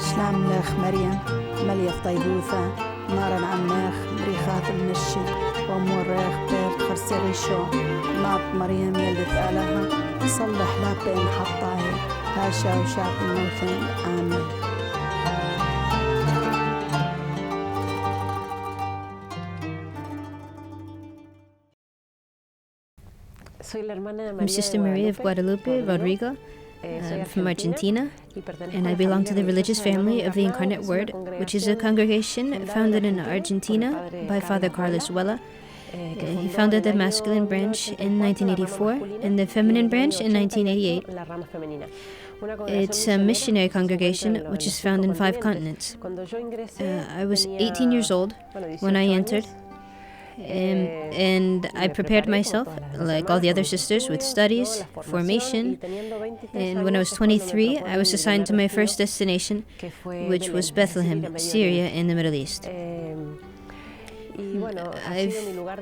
شلاملخ مريم مليف طيبوثة نارا عماخ مريخات المشي وموريخ بيت خرسريشو ناط مريم يلدت آلها صلح لابين حطاهي هاشا وشاق الموثين آمين. I'm Sister Maria of Guadalupe Rodrigo. I'm from Argentina, and I belong to the religious family of the Incarnate Word, which is a congregation founded in Argentina by Father Carlos Vela. He founded the masculine branch in 1984 and the feminine branch in 1988. It's a missionary congregation which is found in 5 continents. I was 18 years old when I entered, and I prepared myself, like all the other sisters, with studies, formation, and when I was 23, I was assigned to my first destination, which was Bethlehem, Syria, in the Middle East. I've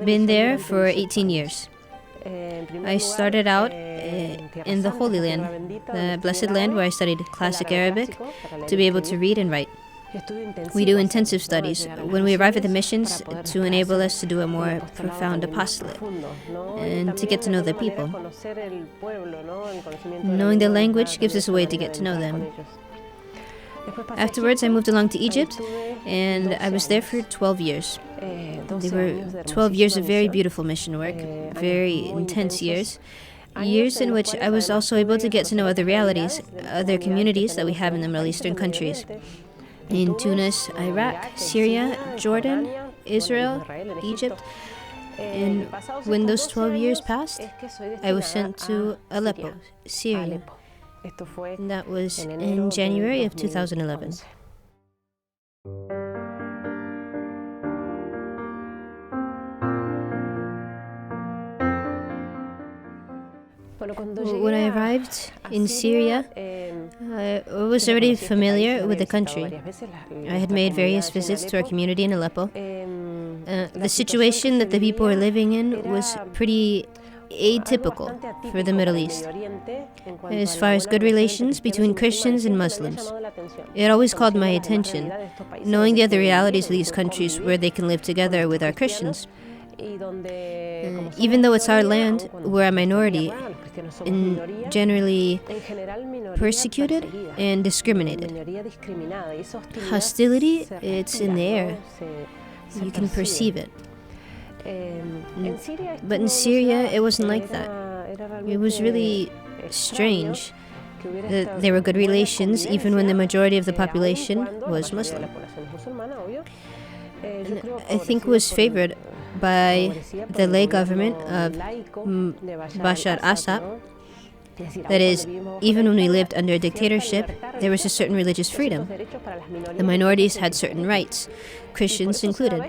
been there for 18 years. I started out in the Holy Land, the Blessed Land, where I studied Classic Arabic to be able to read and write. We do intensive studies when we arrive at the missions to enable us to do a more profound apostolate and to get to know the people. Knowing the language gives us a way to get to know them. Afterwards, I moved along to Egypt, and I was there for 12 years. They were 12 years of very beautiful mission work, very intense years. Years in which I was also able to get to know other realities, other communities that we have in the Middle Eastern countries. In Tunis, Iraq, Syria, Jordan, Israel, Egypt. And when those 12 years passed, I was sent to Aleppo, Syria. And that was in January of 2011. When I arrived in Syria, I was already familiar with the country. I had made various visits to our community in Aleppo. The situation that the people were living in was pretty atypical for the Middle East, as far as good relations between Christians and Muslims. It always called my attention, knowing the other realities of these countries where they can live together with our Christians. Even though it's our land, we're a minority and generally persecuted and discriminated. Hostility, it's in the air. You can perceive it. But in Syria, it wasn't like that. It was really strange that there were good relations even when the majority of the population was Muslim. And I think it was favored by the lay government of Bashar Assad. That is, even when we lived under a dictatorship, there was a certain religious freedom. The minorities had certain rights, Christians included.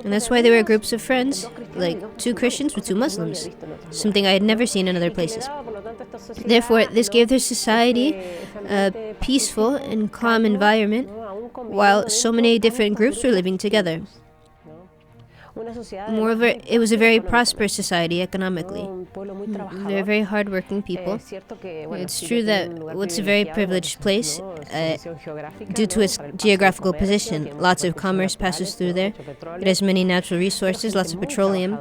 And that's why there were groups of friends, like 2 Christians with 2 Muslims, something I had never seen in other places. Therefore, this gave their society a peaceful and calm environment, while so many different groups were living together. Moreover, it was a very prosperous society economically. They're very hardworking people. It's true that it's a very privileged place due to its geographical position. Lots of commerce passes through there. It has many natural resources, lots of petroleum.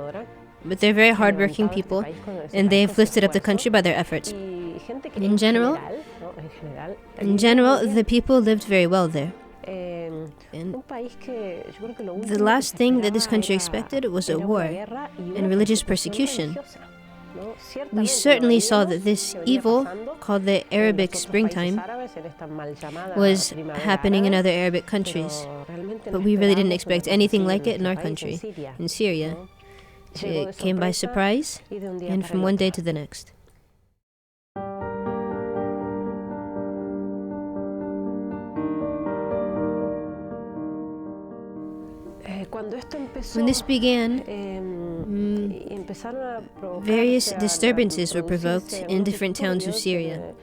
But they're very hardworking people, and they've lifted up the country by their efforts. In general, the people lived very well there. And the last thing that this country expected was a war and religious persecution. We certainly saw that this evil, called the Arabic springtime, was happening in other Arabic countries. But we really didn't expect anything like it in our country, in Syria. It came by surprise, and from one day to the next. When this began, various disturbances were provoked in different towns of Syria.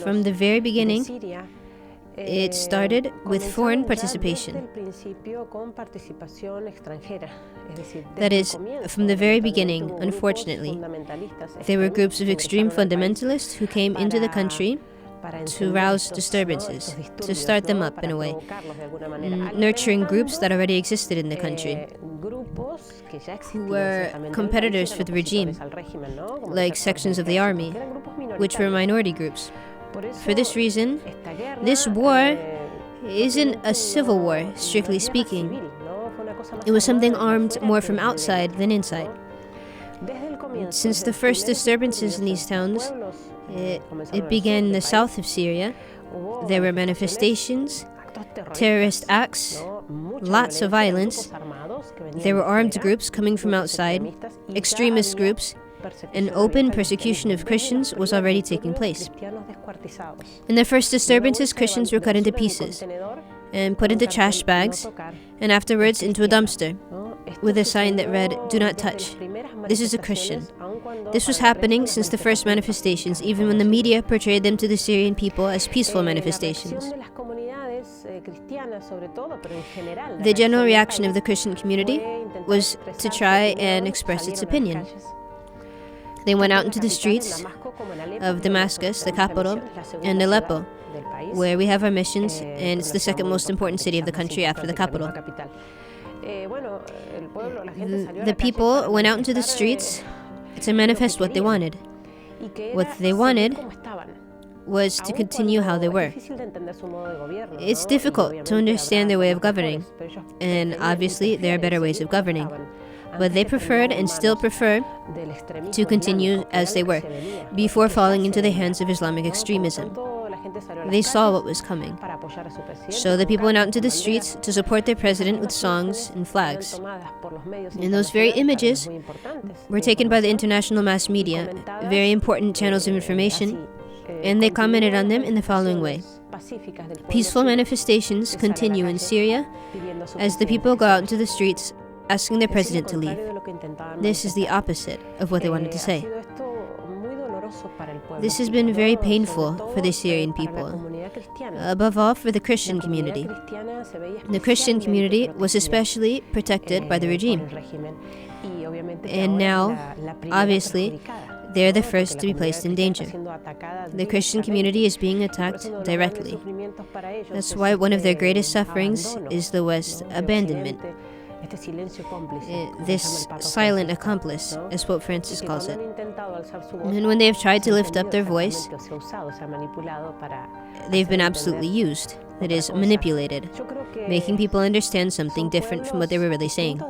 From the very beginning, it started with foreign participation. That is, from the very beginning, unfortunately, there were groups of extreme fundamentalists who came into the country to rouse disturbances, to start them up in a way, nurturing groups that already existed in the country, who were competitors for the regime, like sections of the army, which were minority groups. For this reason, this war isn't a civil war, strictly speaking. It was something armed more from outside than inside. Since the first disturbances in these towns, it began in the south of Syria. There were manifestations, terrorist acts, lots of violence. There were armed groups coming from outside, extremist groups, and open persecution of Christians was already taking place. In the first disturbances, Christians were cut into pieces and put into trash bags, and afterwards into a dumpster, with a sign that read, "Do not touch. This is a Christian." This was happening since the first manifestations, even when the media portrayed them to the Syrian people as peaceful manifestations. The general reaction of the Christian community was to try and express its opinion. They went out into the streets of Damascus, the capital, and Aleppo, where we have our missions, and it's the second most important city of the country after the capital. The people went out into the streets to manifest what they wanted. What they wanted was to continue how they were. It's difficult to understand their way of governing, and obviously there are better ways of governing. But they preferred and still prefer to continue as they were, before falling into the hands of Islamic extremism. They saw what was coming. So the people went out into the streets to support their president with songs and flags. And those very images were taken by the international mass media, very important channels of information, and they commented on them in the following way. Peaceful manifestations continue in Syria as the people go out into the streets asking their president to leave. This is the opposite of what they wanted to say. This has been very painful for the Syrian people, above all for the Christian community. The Christian community was especially protected by the regime. And now, obviously, they're the first to be placed in danger. The Christian community is being attacked directly. That's why one of their greatest sufferings is the West's abandonment. This silent accomplice, as Pope Francis calls it. And when they have tried to lift up their voice, they've been absolutely used, that is, manipulated, making people understand something different from what they were really saying.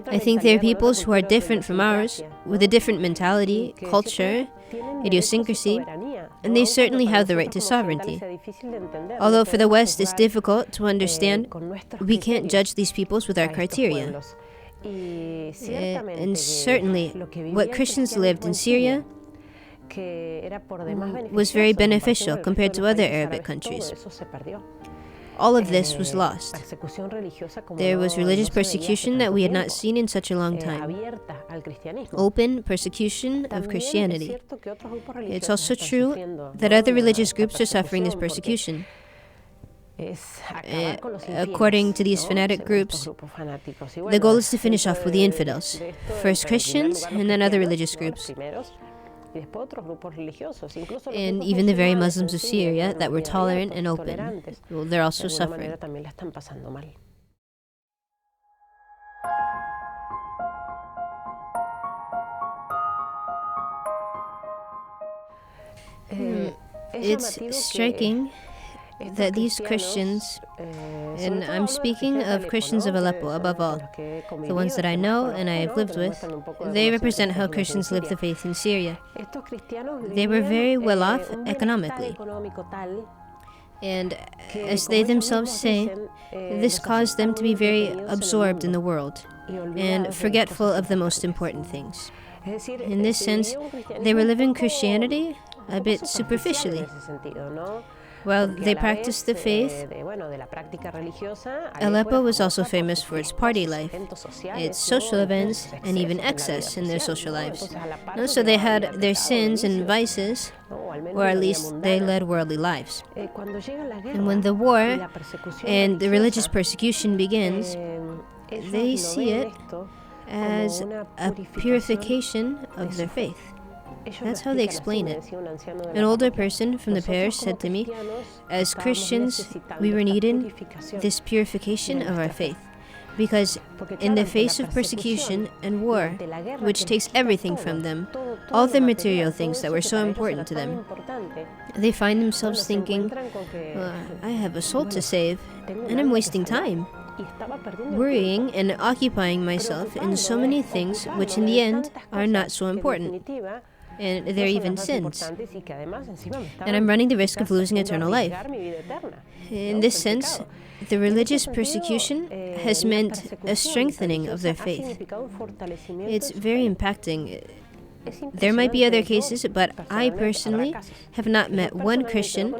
I think there are peoples who are different from ours, with a different mentality, culture, idiosyncrasy, and they certainly have the right to sovereignty. Although for the West it's difficult to understand, we can't judge these peoples with our criteria. And certainly, what Christians lived in Syria was very beneficial compared to other Arabic countries. All of this was lost. There was religious persecution that we had not seen in such a long time. Open persecution of Christianity. It's also true that other religious groups are suffering this persecution. According to these fanatic groups, the goal is to finish off with the infidels. First Christians, and then other religious groups. And even the very Muslims of Syria that were tolerant and open, well, they're also suffering. It's striking that these Christians, and I'm speaking of Christians of Aleppo above all, the ones that I know and I have lived with, they represent how Christians live the faith in Syria. They were very well off economically. And as they themselves say, this caused them to be very absorbed in the world and forgetful of the most important things. In this sense, they were living Christianity a bit superficially. While they practiced the faith, Aleppo was also famous for its party life, its social events, and even excess in their social lives. So they had their sins and vices, or at least they led worldly lives. And when the war and the religious persecution begins, they see it as a purification of their faith. That's how they explain it. An older person from the parish said to me, as Christians, we were needing this purification of our faith. Because in the face of persecution and war, which takes everything from them, all the material things that were so important to them, they find themselves thinking, I have a soul to save, and I'm wasting time, worrying and occupying myself in so many things which in the end are not so important, and they're even sins. And I'm running the risk of losing eternal life. In this sense, the religious persecution has meant a strengthening of their faith. It's very impacting. There might be other cases, but I personally have not met one Christian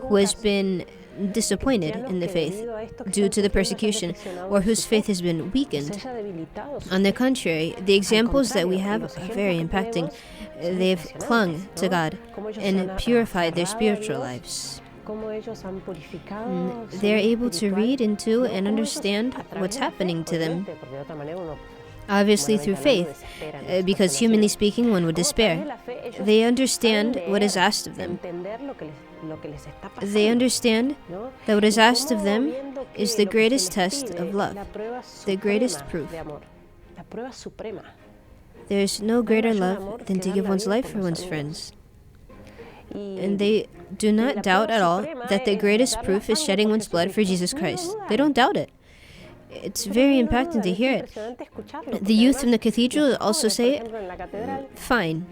who has been disappointed in the faith due to the persecution or whose faith has been weakened. On the contrary, the examples that we have are very impacting. They've clung to God and purified their spiritual lives. They're able to read into and understand what's happening to them. Obviously through faith, because humanly speaking, one would despair. They understand what is asked of them. They understand that what is asked of them is the greatest test of love, the greatest proof. There is no greater love than to give one's life for one's friends. And they do not doubt at all that the greatest proof is shedding one's blood for Jesus Christ. They don't doubt it. It's very impacting to hear it. The youth from the cathedral also say, fine,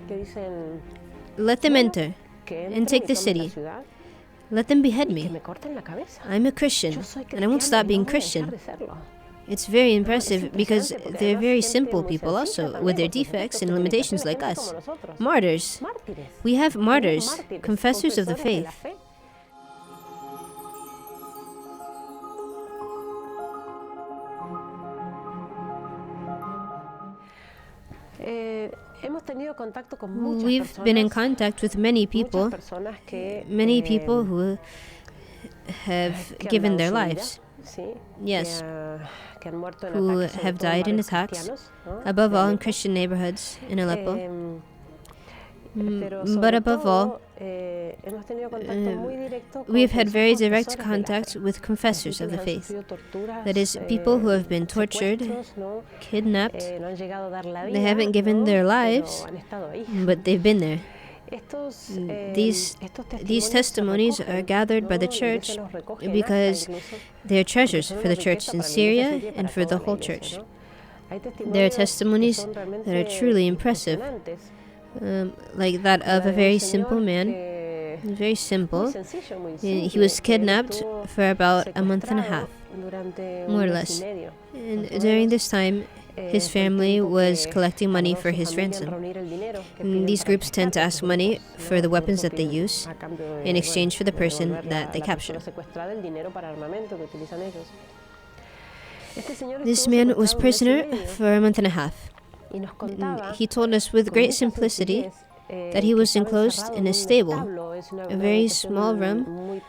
let them enter and take the city. Let them behead me. I'm a Christian, and I won't stop being Christian. It's very impressive because they're very simple people also, with their defects and limitations like us. Martyrs. We have martyrs, confessors of the faith. We've been in contact with many people who have given their lives. Yes, who have died in attacks, above all in Christian neighborhoods in Aleppo. But above all, we've had very direct contact with confessors of the faith. That is, people who have been tortured, kidnapped. They haven't given their lives, but they've been there. These testimonies are gathered by the church because they are treasures for the church in Syria and for the whole church. There are testimonies that are truly impressive, like that of a very simple man. Very simple. He was kidnapped for about a month and a half, more or less. And during this time, his family was collecting money for his ransom. And these groups tend to ask money for the weapons that they use in exchange for the person that they capture. This man was prisoner for a month and a half. He told us with great simplicity that he was enclosed in a stable, a very small room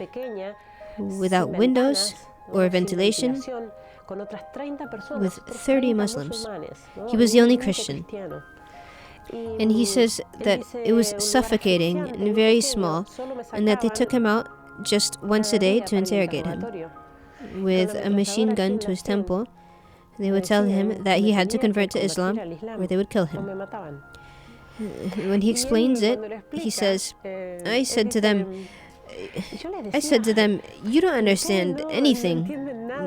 without windows or ventilation, with 30 Muslims. He was the only Christian. And he says that it was suffocating and very small, and that they took him out just once a day to interrogate him. With a machine gun to his temple, they would tell him that he had to convert to Islam or they would kill him. When he explains it, he says, I said to them, you don't understand anything.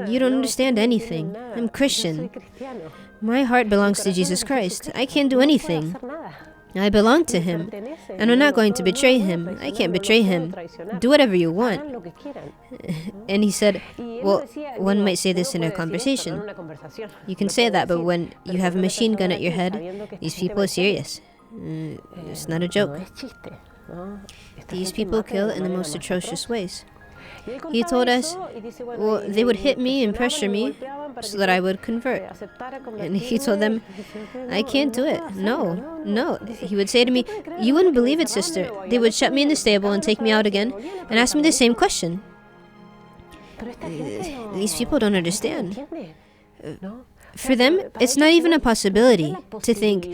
You don't understand anything. I'm Christian. My heart belongs to Jesus Christ. I can't do anything. I belong to Him, and I'm not going to betray Him. I can't betray Him. Do whatever you want. And he said, well, one might say this in a conversation. You can say that, but when you have a machine gun at your head, these people are serious. It's not a joke. These people kill in the most atrocious ways. He told us, well, they would hit me and pressure me so that I would convert. And he told them, I can't do it. No. He would say to me, you wouldn't believe it, sister. They would shut me in the stable and take me out again and ask me the same question. These people don't understand. For them, it's not even a possibility to think,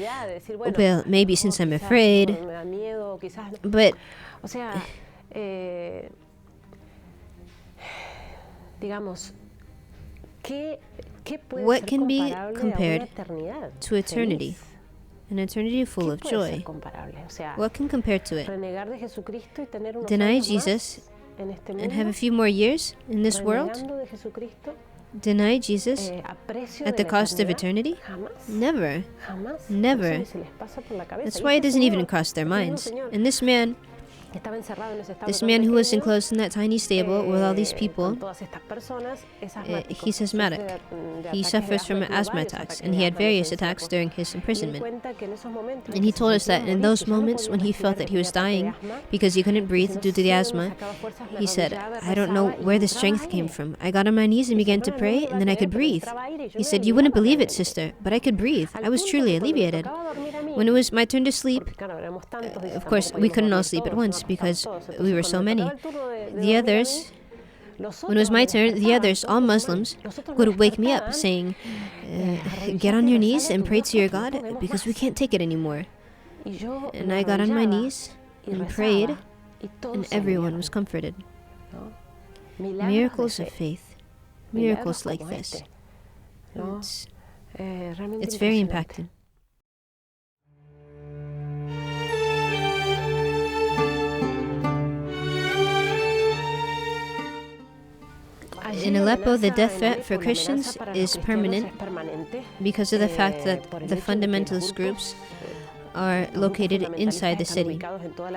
well, maybe since I'm afraid, but what can be compared to eternity? An eternity full of joy. What can compare to it? Deny Jesus and have a few more years in this world? Deny Jesus at the cost of eternity? Never. Never. That's why it doesn't even cross their minds. And this man who was enclosed in that tiny stable with all these people, he's asthmatic. He suffers from asthma attacks, and he had various attacks during his imprisonment. And he told us that in those moments when he felt that he was dying because he couldn't breathe due to the asthma, he said, I don't know where the strength came from. I got on my knees and began to pray, and then I could breathe. He said, you wouldn't believe it, sister, but I could breathe. I was truly alleviated. When it was my turn to sleep, of course, we couldn't all sleep at once because we were so many. The others, when it was my turn, the others, all Muslims, would wake me up saying, get on your knees and pray to your God because we can't take it anymore. And I got on my knees and prayed, and everyone was comforted. Miracles of faith. Miracles like this. It's very impacting. In Aleppo, the death threat for Christians is permanent because of the fact that the fundamentalist groups are located inside the city.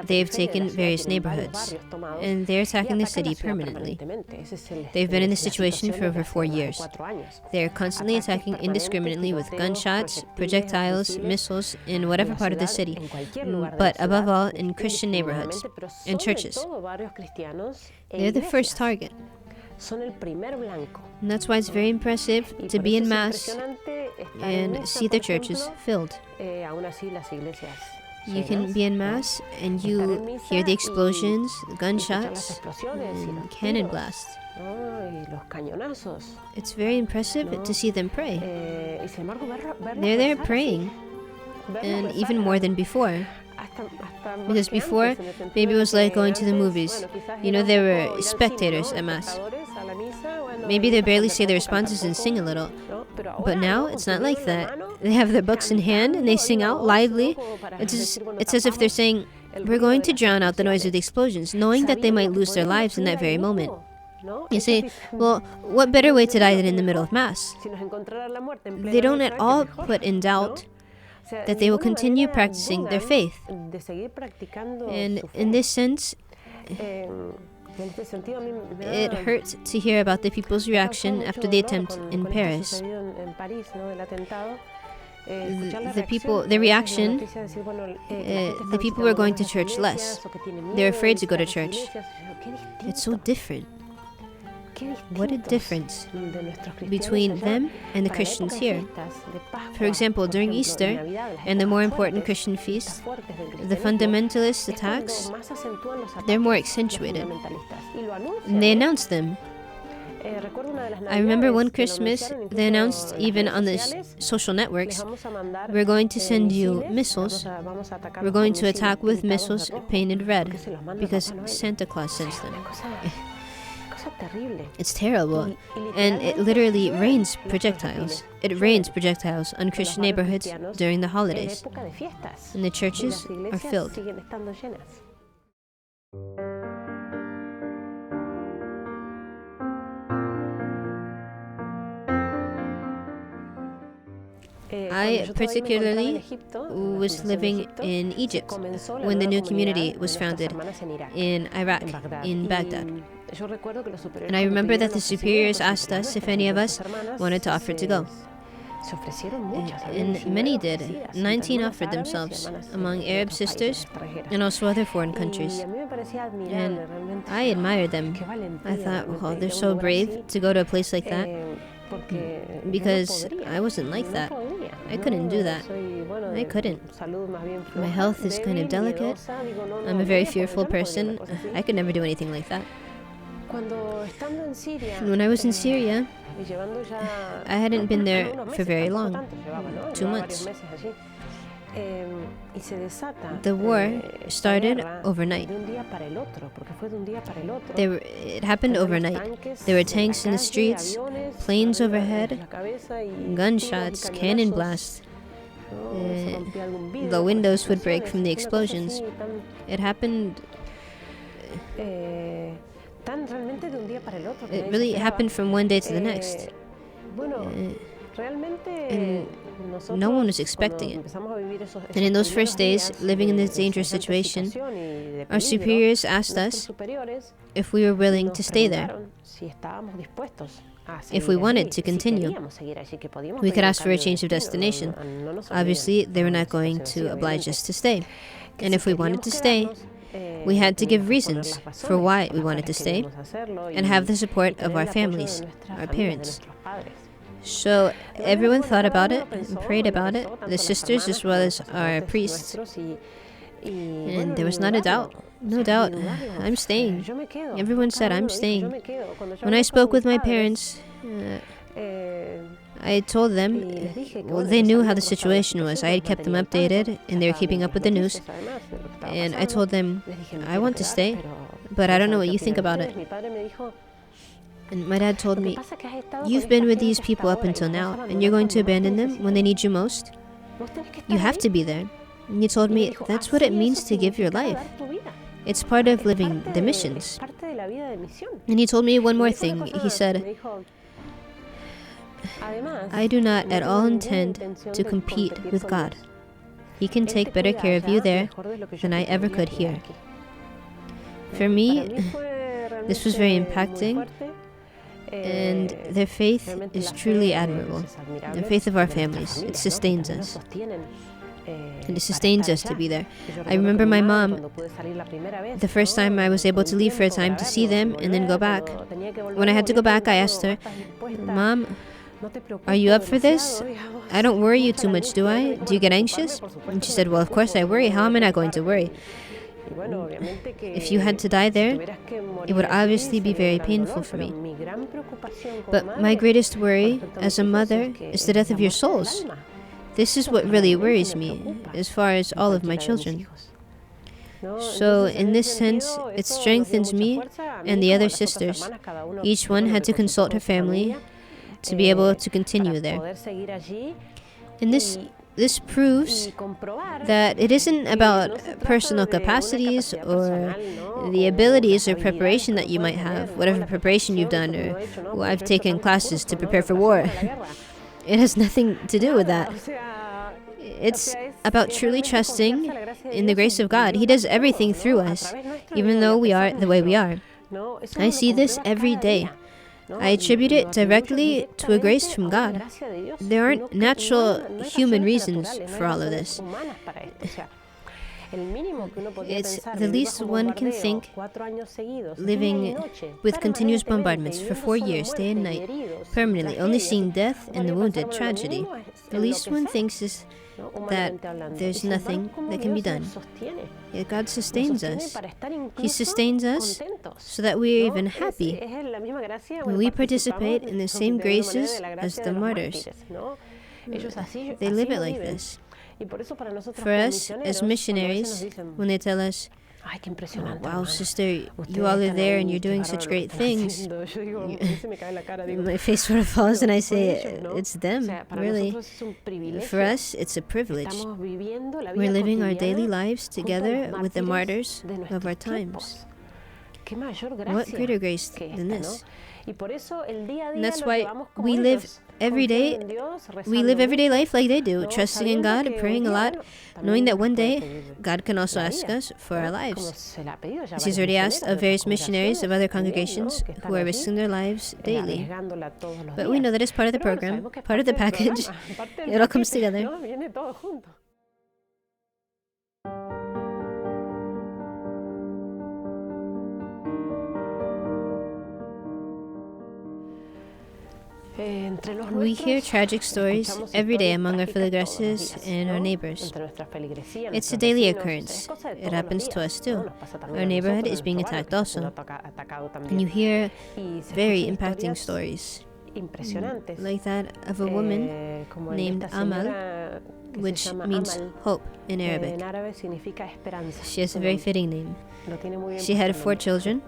They've taken various neighborhoods, and they're attacking the city permanently. They've been in this situation for over 4 years. They're constantly attacking indiscriminately with gunshots, projectiles, missiles in whatever part of the city, but above all in Christian neighborhoods and churches. They're the first target. And that's why it's very impressive to be in Mass and see the churches filled. You can be in Mass and you hear the explosions, gunshots, and cannon blasts. It's very impressive to see them pray. They're there praying, and even more than before. Because before, maybe it was like going to the movies. You know, there were spectators at Mass. Maybe they barely say their responses and sing a little. But now, it's not like that. They have their books in hand and they sing out lively. It's as if they're saying, we're going to drown out the noise of the explosions, knowing that they might lose their lives in that very moment. You say, well, what better way to die than in the middle of Mass? They don't at all put in doubt that they will continue practicing their faith. And in this sense, it hurts to hear about the people's reaction after the attempt in Paris. The people were going to church less. They're afraid to go to church. It's so different. What a difference between them and the Christians here. For example, during Easter and the more important Christian feasts, the fundamentalist attacks, they're more accentuated. And they announce them. I remember one Christmas, they announced even on the social networks, we're going to send you missiles. We're going to attack with missiles painted red because Santa Claus sends them. It's terrible, and it literally rains projectiles. It rains projectiles on Christian neighborhoods during the holidays, and the churches are filled. I particularly was living in Egypt when the new community was founded in Iraq, in Baghdad. And I remember that the superiors asked us if any of us wanted to offer to go. And many did. 19 offered themselves among Arab sisters and also other foreign countries. And I admired them. I thought, oh, they're so brave to go to a place like that. Because I wasn't like that. I couldn't do that. I couldn't. My health is kind of delicate. I'm a very fearful person. I could never do anything like that. And when I was in Syria, I hadn't been there for very long, 2 months. The war started overnight. It happened overnight. There were tanks in the streets, planes overhead, gunshots, cannon blasts. The windows would break from the explosions. It happened. It really happened from one day to the next. And no one was expecting it. And in those first days, living in this dangerous situation, our superiors asked us if we were willing to stay there. If we wanted to continue, we could ask for a change of destination. Obviously, they were not going to oblige us to stay. And if we wanted to stay, we had to give reasons for why we wanted to stay and have the support of our families, our parents. So everyone thought about it and prayed about it, the sisters as well as our priests. And there was not a doubt. No doubt, I'm staying. Everyone said, I'm staying. When I spoke with my parents, I told them, well, they knew how the situation was. I had kept them updated, and they were keeping up with the news. And I told them, I want to stay, but I don't know what you think about it. And my dad told me, you've been with these people up until now, and you're going to abandon them when they need you most? You have to be there. And he told me, that's what it means to give your life. It's part of living the missions. And he told me one more thing. He said, I do not at all intend to compete with God. He can take better care of you there than I ever could here. For me, this was very impacting, and their faith is truly admirable. The faith of our families, it sustains us. And it sustains us to be there. I remember my mom, the first time I was able to leave for a time to see them and then go back. When I had to go back, I asked her, Mom, are you up for this? I don't worry you too much, do I? Do you get anxious? And she said, well, of course I worry. How am I not going to worry? If you had to die there, it would obviously be very painful for me. But my greatest worry as a mother is the death of your souls. This is what really worries me, as far as all of my children. So, in this sense, it strengthens me and the other sisters. Each one had to consult her family to be able to continue there. And this proves that it isn't about personal capacities or the abilities or preparation that you might have, whatever preparation you've done, or well, I've taken classes to prepare for war. It has nothing to do with that. It's about truly trusting in the grace of God. He does everything through us, even though we are the way we are. I see this every day. I attribute it directly to a grace from God. There aren't natural human reasons for all of this. It's the least one can think, living with continuous bombardments for 4 years, day and night, permanently, only seeing death and the wounded, tragedy. The least one thinks is that there's nothing that can be done. Yet God sustains us. He sustains us so that we are even happy when we participate in the same graces as the martyrs. They live it like this. For us, as missionaries, when they tell us, oh, wow, sister, you all are there and you're doing such great things, my face sort of falls and I say, it's them, really. For us, it's a privilege. We're living our daily lives together with the martyrs of our times. What greater grace than this? And that's why we live every day. We live everyday life like they do, trusting in God, praying a lot, knowing that one day God can also ask us for our lives. As He's already asked of various missionaries of other congregations who are risking their lives daily. But we know that it's part of the program, part of the package. It all comes together. We hear tragic stories every day among our feligreses and our neighbors. It's a daily occurrence. It happens to us too. Our neighborhood is being attacked also. And you hear very impacting stories, like that of a woman named Amal, which means hope in Arabic. She has a very fitting name. She had 4 children,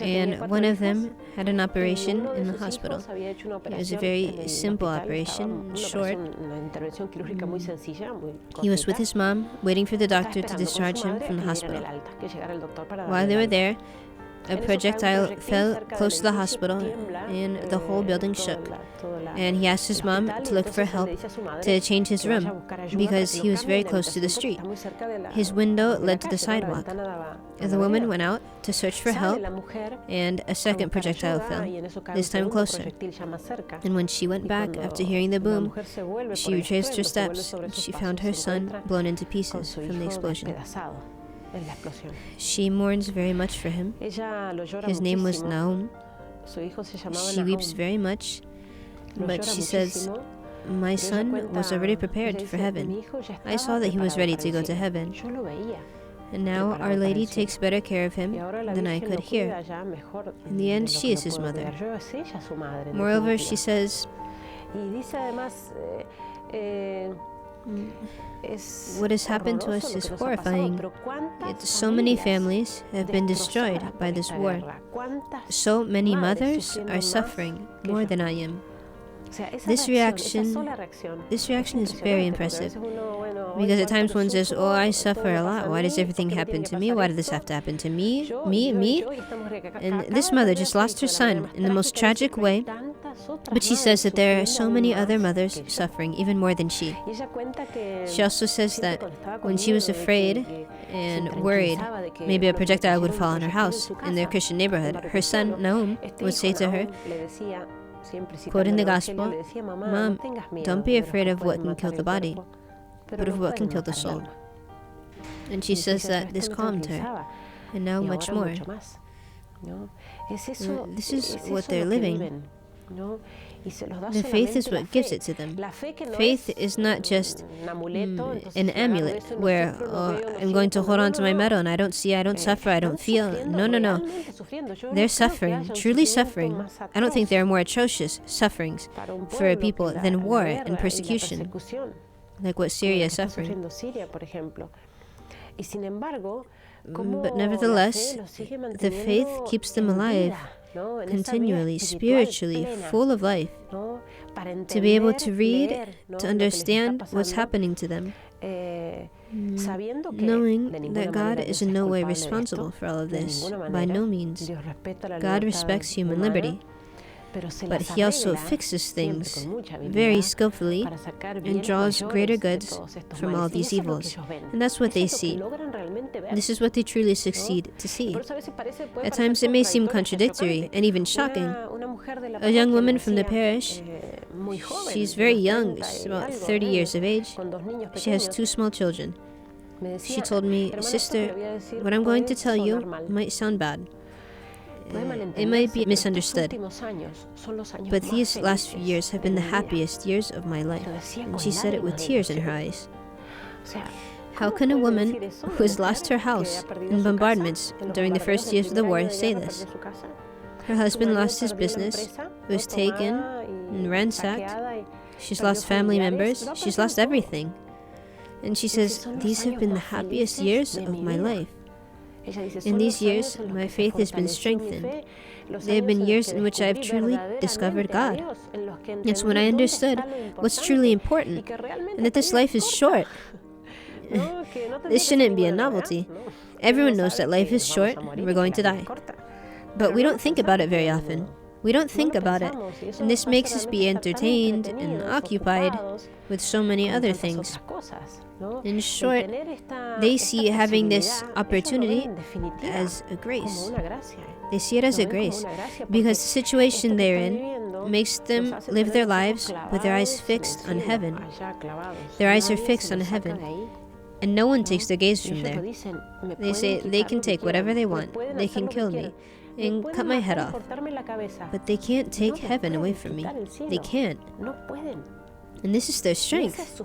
and one of them had an operation in the hospital. It was a very simple operation, short. He was with his mom, waiting for the doctor to discharge him from the hospital. While they were there, a projectile fell close to the hospital, and the whole building shook. And he asked his mom to look for help to change his room, because he was very close to the street. His window led to the sidewalk. The woman went out to search for help, and a second projectile fell, this time closer. And when she went back after hearing the boom, she retraced her steps, and she found her son blown into pieces from the explosion. She mourns very much for him. His name was Naum. She weeps very much, but she says, "My son was already prepared for heaven. I saw that he was ready to go to heaven. And now Our Lady takes better care of him than I could hear. In the end, she is his mother." Moreover, she says, "What has happened to us is horrifying. Yet so many families have been destroyed by this war. So many mothers are suffering more than I am." This reaction is very impressive, because at times one says, "Oh, I suffer a lot. Why does everything happen to me? Why did this have to happen to me? Me?" And this mother just lost her son in the most tragic way, but she says that there are so many other mothers suffering even more than she. She also says that when she was afraid and worried maybe a projectile would fall on her house in their Christian neighborhood, her son Naum would say to her, quoting the gospel, "Mom, don't be afraid of what can kill the body, but of what can kill the soul." And she says that this calmed her, and now much more. This is what they're living. The faith is what gives it to them. Faith is not just an amulet where I'm going to hold on to my medal and I don't see, I don't suffer, I don't feel. No. They're suffering, truly suffering. I don't think there are more atrocious sufferings for a people than war and persecution, like what Syria is suffering. But nevertheless, the faith keeps them alive, continually, spiritually, full of life, to be able to read, to understand what's happening to them, knowing that God is in no way responsible for all of this. By no means. God respects human liberty, but He also fixes things very skillfully and draws greater goods from all these evils. And that's what they see. This is what they truly succeed to see. At times it may seem contradictory and even shocking. A young woman from the parish, she's very young, she's about 30 years of age. She has 2 small children. She told me, "Sister, what I'm going to tell you might sound bad. It might be misunderstood, but these last few years have been the happiest years of my life." And she said it with tears in her eyes. How can a woman who has lost her house in bombardments during the first years of the war say this? Her husband lost his business, was taken and ransacked. She's lost family members. She's lost everything. And she says, "These have been the happiest years of my life. In these years, my faith has been strengthened. They have been years in which I have truly discovered God. It's when I understood what's truly important, and that this life is short. This shouldn't be a novelty. Everyone knows that life is short, and we're going to die. But we don't think about it very often. We don't think about it, and this makes us be entertained and occupied with so many other things. In short, they see having this opportunity as a grace. They see it as a grace because the situation they're in makes them live their lives with their eyes fixed on heaven. Their eyes are fixed on heaven, and no one takes their gaze from there. They say they can take whatever they want. They can kill me. and cut my head off. But they can't take heaven away from me. They can't. And this is their strength.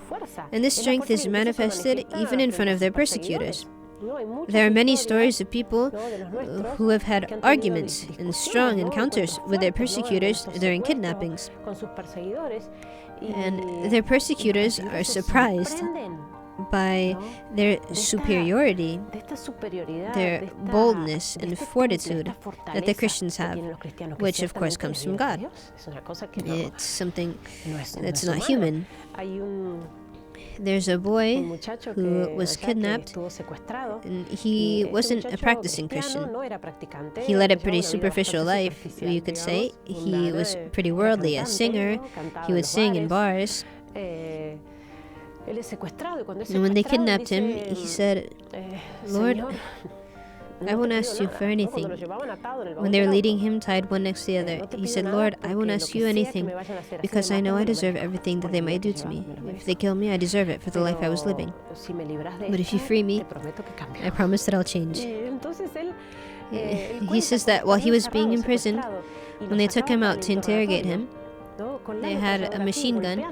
And this strength is manifested even in front of their persecutors. There are many stories of people who have had arguments and strong encounters with their persecutors during kidnappings. And their persecutors are surprised by their superiority, their boldness and fortitude that the Christians have, which of course comes from God. It's something that's not human. There's a boy who was kidnapped, and he wasn't a practicing Christian. He led a pretty superficial life, you could say. He was pretty worldly, a singer. He would sing in bars. And when they kidnapped him, he said, "Lord, I won't ask you for anything." When they were leading him, tied one next to the other, he said, "Lord, I won't ask you anything because I know I deserve everything that they might do to me. If they kill me, I deserve it for the life I was living. But if you free me, I promise that I'll change." He says that while he was being imprisoned, when they took him out to interrogate him, they had a machine gun.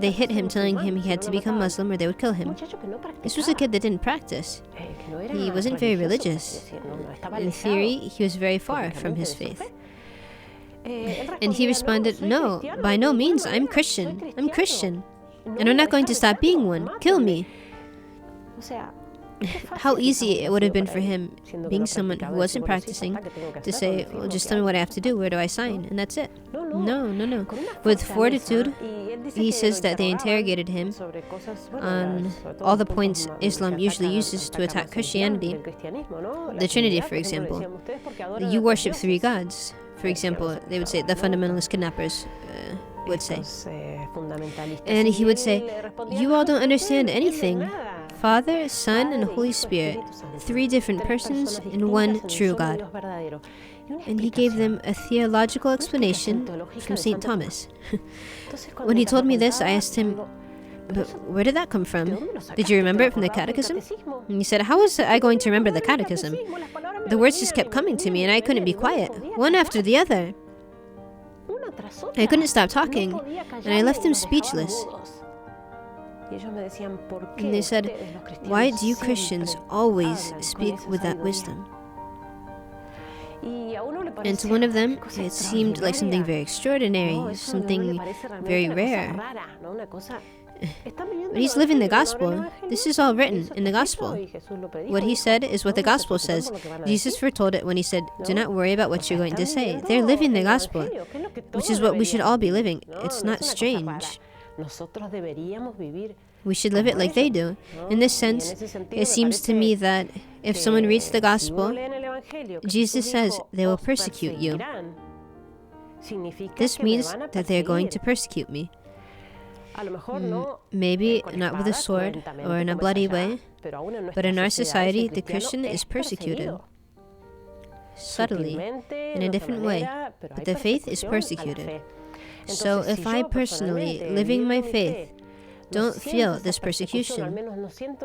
They hit him, telling him he had to become Muslim or they would kill him. This was a kid that didn't practice. He wasn't very religious. In theory, he was very far from his faith. And he responded, "No, by no means. I'm Christian. I'm Christian. And I'm not going to stop being one. Kill me." How easy it would have been for him, being someone who wasn't practicing, to say, "Well, just tell me what I have to do. Where do I sign?" And that's it. No. With fortitude, he says that they interrogated him on all the points Islam usually uses to attack Christianity. The Trinity, for example. You worship three gods. For example, they would say, the fundamentalist kidnappers would say. And he would say, "You all don't understand anything. Father, Son, and Holy Spirit, three different persons in one true God." And he gave them a theological explanation from St. Thomas. When he told me this, I asked him, "But where did that come from? Did you remember it from the catechism?" And he said, "How was I going to remember the catechism? The words just kept coming to me and I couldn't be quiet, one after the other. I couldn't stop talking, and I left them speechless." And they said, "Why do you Christians always speak with that wisdom?" And to one of them, it seemed like something very extraordinary, something very rare. But he's living the gospel. This is all written in the gospel. What he said is what the gospel says. Jesus foretold it when he said, "Do not worry about what you're going to say." They're living the gospel, which is what we should all be living. It's not strange. We should live it like they do. In this sense, it seems to me that if someone reads the gospel, Jesus says they will persecute you. This means that they are going to persecute me. Maybe not with a sword or in a bloody way, but in our society, the Christian is persecuted. Subtly, in a different way, but the faith is persecuted. So if I personally, living my faith, don't feel this persecution,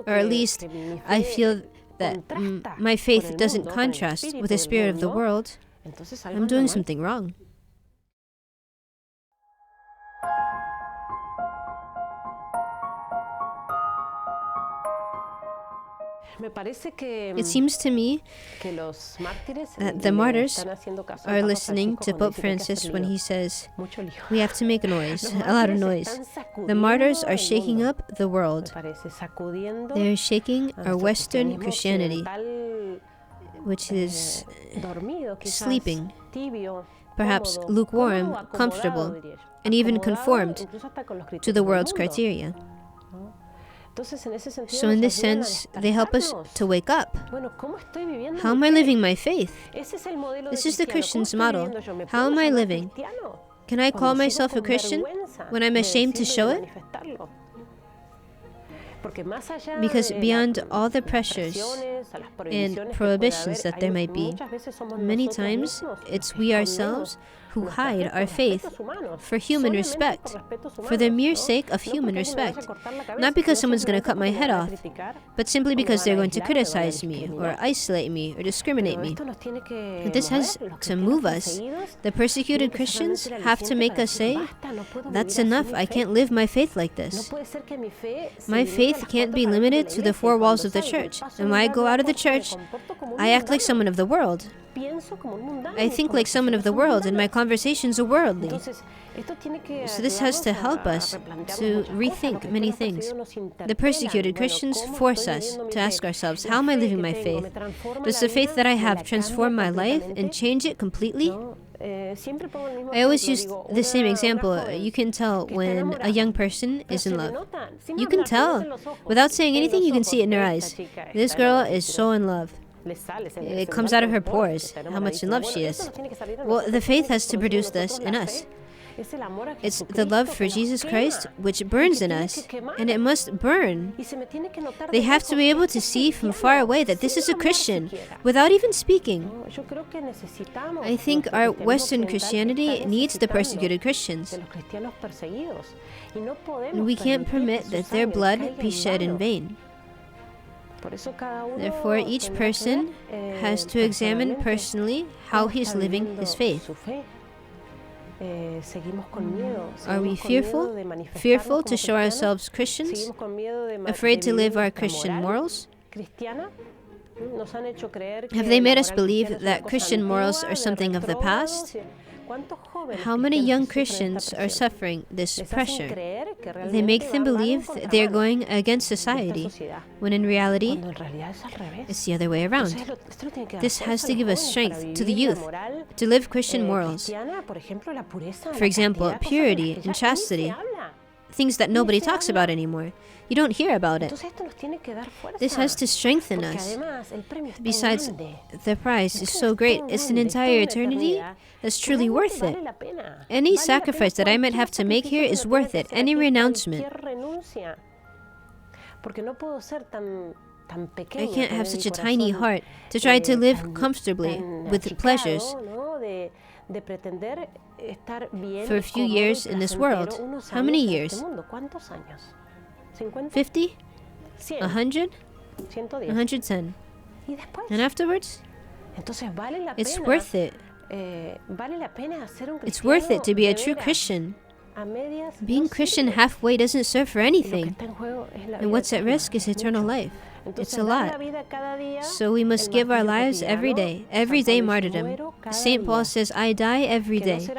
or at least I feel that my faith doesn't contrast with the spirit of the world, I'm doing something wrong. It seems to me that the martyrs are listening to Pope Francis when he says, "We have to make a noise, a lot of noise." The martyrs are shaking up the world. They are shaking our Western Christianity, which is sleeping, perhaps lukewarm, comfortable, and even conformed to the world's criteria. So in this sense, they help us to wake up. How am I living my faith? This is the Christian's model. How am I living? Can I call myself a Christian when I'm ashamed to show it? Because beyond all the pressures and prohibitions that there might be, many times it's we ourselves who hide our faith for human respect, for the mere sake of human respect. Not because someone's going to cut my head off, but simply because they're going to criticize me, or isolate me, or discriminate me. This has to move us. The persecuted Christians have to make us say, that's enough, I can't live my faith like this. My faith can't be limited to the four walls of the church. And when I go out of the church, I act like someone of the world. I think like someone of the world, and my conversations are worldly. So this has to help us to rethink many things. The persecuted Christians force us to ask ourselves, how am I living my faith? Does the faith that I have transform my life and change it completely? I always use the same example. You can tell when a young person is in love. You can tell. Without saying anything, you can see it in her eyes. This girl is so in love. It comes out of her pores, how much in love she is. Well, the faith has to produce this in us. It's the love for Jesus Christ which burns in us, and it must burn. They have to be able to see from far away that this is a Christian, without even speaking. I think our Western Christianity needs the persecuted Christians. And we can't permit that their blood be shed in vain. Therefore, each person has to examine personally how he's living his faith. Are we fearful? Fearful to show ourselves Christians? Afraid to live our Christian morals? Have they made us believe that Christian morals are something of the past? How many young Christians are suffering this pressure? They make them believe that they are going against society, when in reality, it's the other way around. This has to give us strength to the youth to live Christian morals. For example, purity and chastity, things that nobody talks about anymore. You don't hear about it. This has to strengthen us. Besides, the price is so great. It's an entire eternity that's truly worth it. Any sacrifice that I might have to make here is worth it. Any renouncement. I can't have such a tiny heart to try to live comfortably with pleasures for a few years in this world. How many years? 50? 100? 110. And afterwards? It's worth it. It's worth it to be a true Christian. Being Christian halfway doesn't serve for anything. And what's at risk is eternal life. It's a lot. So we must give our lives every day martyrdom. St. Paul says, I die every day.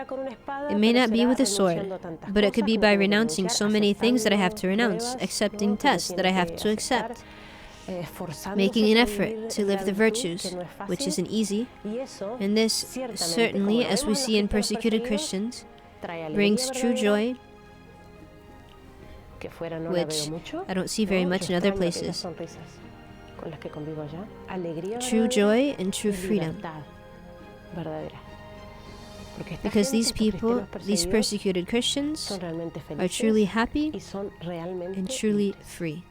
It may not be with a sword, but it could be by renouncing so many things that I have to renounce, accepting tests that I have to accept, making an effort to live the virtues, which isn't easy. And this, certainly, as we see in persecuted Christians, brings true joy, which I don't see very much in other places. True joy and true freedom. Because these people, these persecuted Christians, are truly happy and truly free.